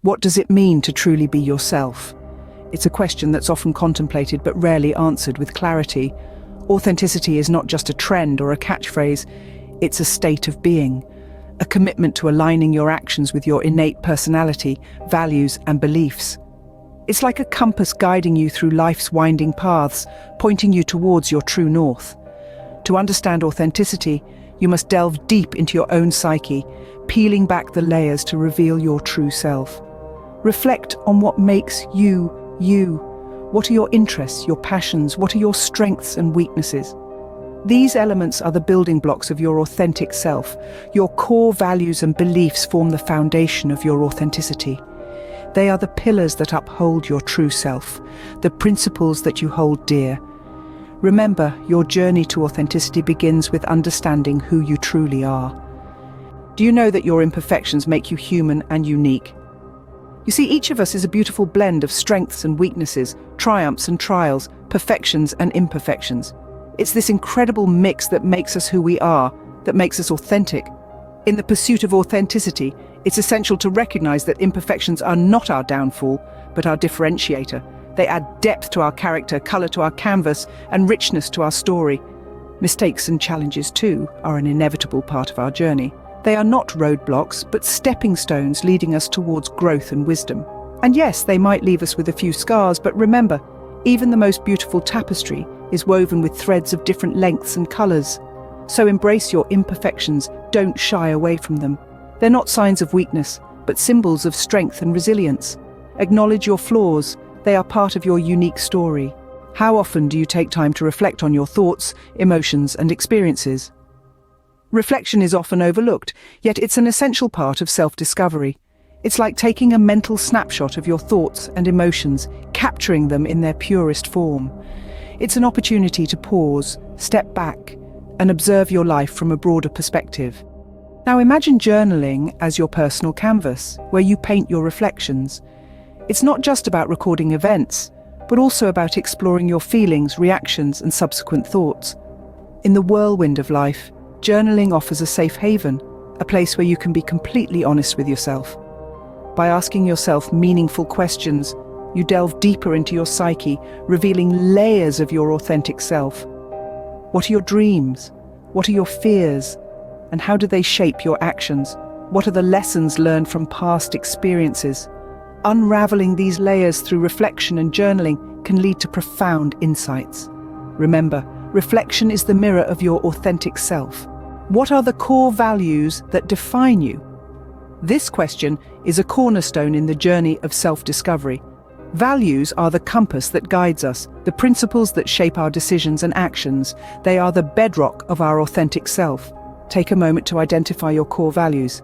What does it mean to truly be yourself? It's a question that's often contemplated but rarely answered with clarity. Authenticity is not just a trend or a catchphrase, it's a state of being, a commitment to aligning your actions with your innate personality, values, and beliefs. It's like a compass guiding you through life's winding paths, pointing you towards your true north. To understand authenticity, you must delve deep into your own psyche, peeling back the layers to reveal your true self. Reflect on what makes you, you. What are your interests, your passions? What are your strengths and weaknesses? These elements are the building blocks of your authentic self. Your core values and beliefs form the foundation of your authenticity. They are the pillars that uphold your true self, the principles that you hold dear. Remember, your journey to authenticity begins with understanding who you truly are. Do you know that your imperfections make you human and unique? You see, each of us is a beautiful blend of strengths and weaknesses, triumphs and trials, perfections and imperfections. It's this incredible mix that makes us who we are, that makes us authentic. In the pursuit of authenticity, it's essential to recognize that imperfections are not our downfall, but our differentiator. They add depth to our character, color to our canvas, and richness to our story. Mistakes and challenges, too, are an inevitable part of our journey. They are not roadblocks, but stepping stones leading us towards growth and wisdom. And yes, they might leave us with a few scars, but remember, even the most beautiful tapestry is woven with threads of different lengths and colors. So embrace your imperfections, don't shy away from them. They're not signs of weakness, but symbols of strength and resilience. Acknowledge your flaws, they are part of your unique story. How often do you take time to reflect on your thoughts, emotions, and experiences? Reflection is often overlooked, yet it's an essential part of self-discovery. It's like taking a mental snapshot of your thoughts and emotions, capturing them in their purest form. It's an opportunity to pause, step back, and observe your life from a broader perspective. Now imagine journaling as your personal canvas, where you paint your reflections. It's not just about recording events, but also about exploring your feelings, reactions, and subsequent thoughts. In the whirlwind of life, journaling offers a safe haven, a place where you can be completely honest with yourself. By asking yourself meaningful questions, you delve deeper into your psyche, revealing layers of your authentic self. What are your dreams? What are your fears? And how do they shape your actions? What are the lessons learned from past experiences? Unraveling these layers through reflection and journaling can lead to profound insights. Remember, reflection is the mirror of your authentic self. What are the core values that define you? This question is a cornerstone in the journey of self-discovery. Values are the compass that guides us, the principles that shape our decisions and actions. They are the bedrock of our authentic self. Take a moment to identify your core values.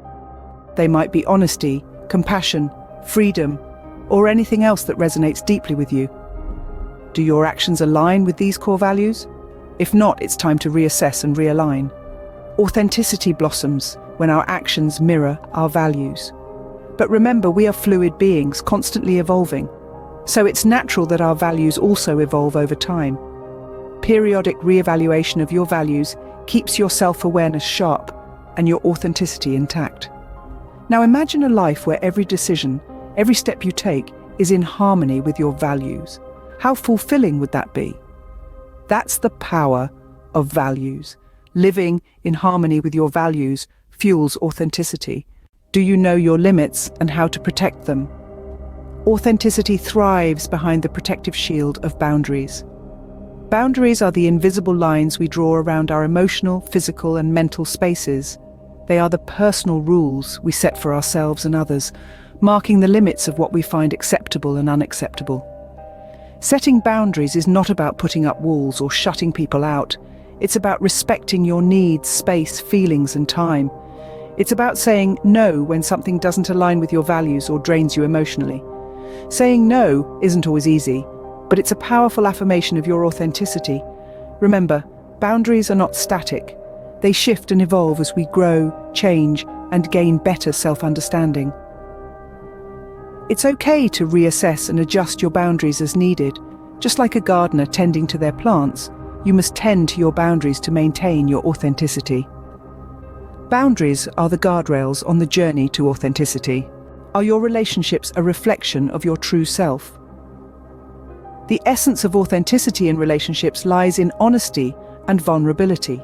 They might be honesty, compassion, freedom, or anything else that resonates deeply with you. Do your actions align with these core values? If not, it's time to reassess and realign. Authenticity blossoms when our actions mirror our values. But remember, we are fluid beings, constantly evolving. So it's natural that our values also evolve over time. Periodic reevaluation of your values keeps your self-awareness sharp and your authenticity intact. Now imagine a life where every decision, every step you take, is in harmony with your values. How fulfilling would that be? That's the power of values. Living in harmony with your values fuels authenticity. Do you know your limits and how to protect them? Authenticity thrives behind the protective shield of boundaries. Boundaries are the invisible lines we draw around our emotional, physical, and mental spaces. They are the personal rules we set for ourselves and others, marking the limits of what we find acceptable and unacceptable. Setting boundaries is not about putting up walls or shutting people out. It's about respecting your needs, space, feelings, and time. It's about saying no when something doesn't align with your values or drains you emotionally. Saying no isn't always easy, but it's a powerful affirmation of your authenticity. Remember, boundaries are not static. They shift and evolve as we grow, change, and gain better self-understanding. It's okay to reassess and adjust your boundaries as needed. Just like a gardener tending to their plants, you must tend to your boundaries to maintain your authenticity. Boundaries are the guardrails on the journey to authenticity. Are your relationships a reflection of your true self? The essence of authenticity in relationships lies in honesty and vulnerability.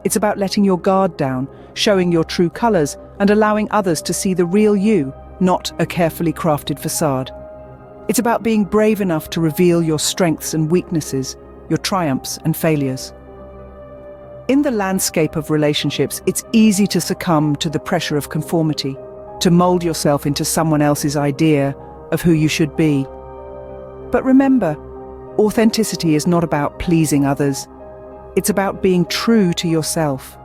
It's about letting your guard down, showing your true colors, and allowing others to see the real you, not a carefully crafted facade. It's about being brave enough to reveal your strengths and weaknesses, your triumphs and failures. In the landscape of relationships, it's easy to succumb to the pressure of conformity, to mold yourself into someone else's idea of who you should be. But remember, authenticity is not about pleasing others. It's about being true to yourself.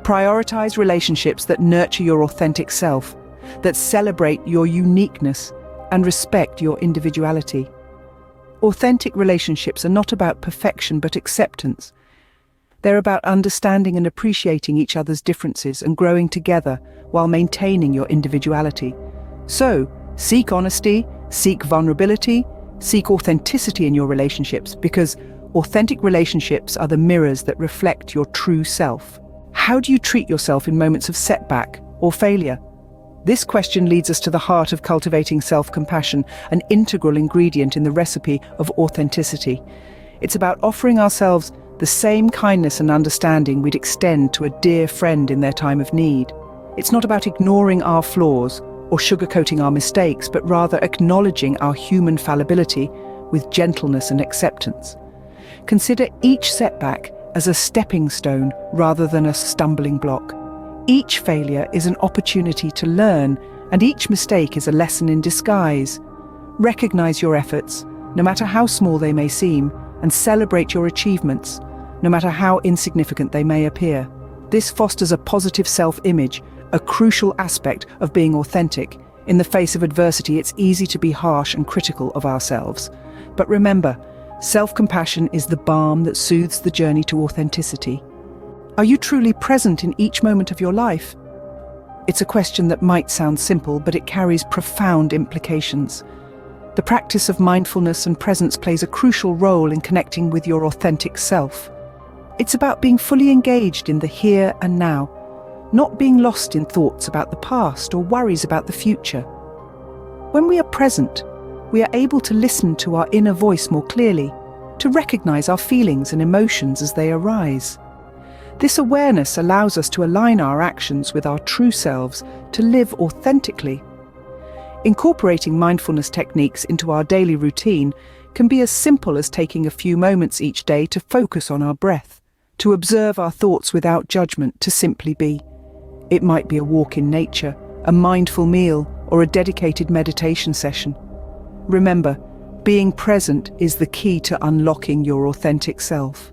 Prioritize relationships that nurture your authentic self, that celebrate your uniqueness and respect your individuality. Authentic relationships are not about perfection but acceptance. They're about understanding and appreciating each other's differences and growing together while maintaining your individuality. So, seek honesty, seek vulnerability, seek authenticity in your relationships, because authentic relationships are the mirrors that reflect your true self. How do you treat yourself in moments of setback or failure? This question leads us to the heart of cultivating self-compassion, an integral ingredient in the recipe of authenticity. It's about offering ourselves the same kindness and understanding we'd extend to a dear friend in their time of need. It's not about ignoring our flaws or sugarcoating our mistakes, but rather acknowledging our human fallibility with gentleness and acceptance. Consider each setback as a stepping stone rather than a stumbling block. Each failure is an opportunity to learn, and each mistake is a lesson in disguise. Recognize your efforts, no matter how small they may seem, and celebrate your achievements, no matter how insignificant they may appear. This fosters a positive self-image, a crucial aspect of being authentic. In the face of adversity, it's easy to be harsh and critical of ourselves. But remember, self-compassion is the balm that soothes the journey to authenticity. Are you truly present in each moment of your life? It's a question that might sound simple, but it carries profound implications. The practice of mindfulness and presence plays a crucial role in connecting with your authentic self. It's about being fully engaged in the here and now, not being lost in thoughts about the past or worries about the future. When we are present, we are able to listen to our inner voice more clearly, to recognize our feelings and emotions as they arise. This awareness allows us to align our actions with our true selves, to live authentically. Incorporating mindfulness techniques into our daily routine can be as simple as taking a few moments each day to focus on our breath, to observe our thoughts without judgment, to simply be. It might be a walk in nature, a mindful meal, or a dedicated meditation session. Remember, being present is the key to unlocking your authentic self.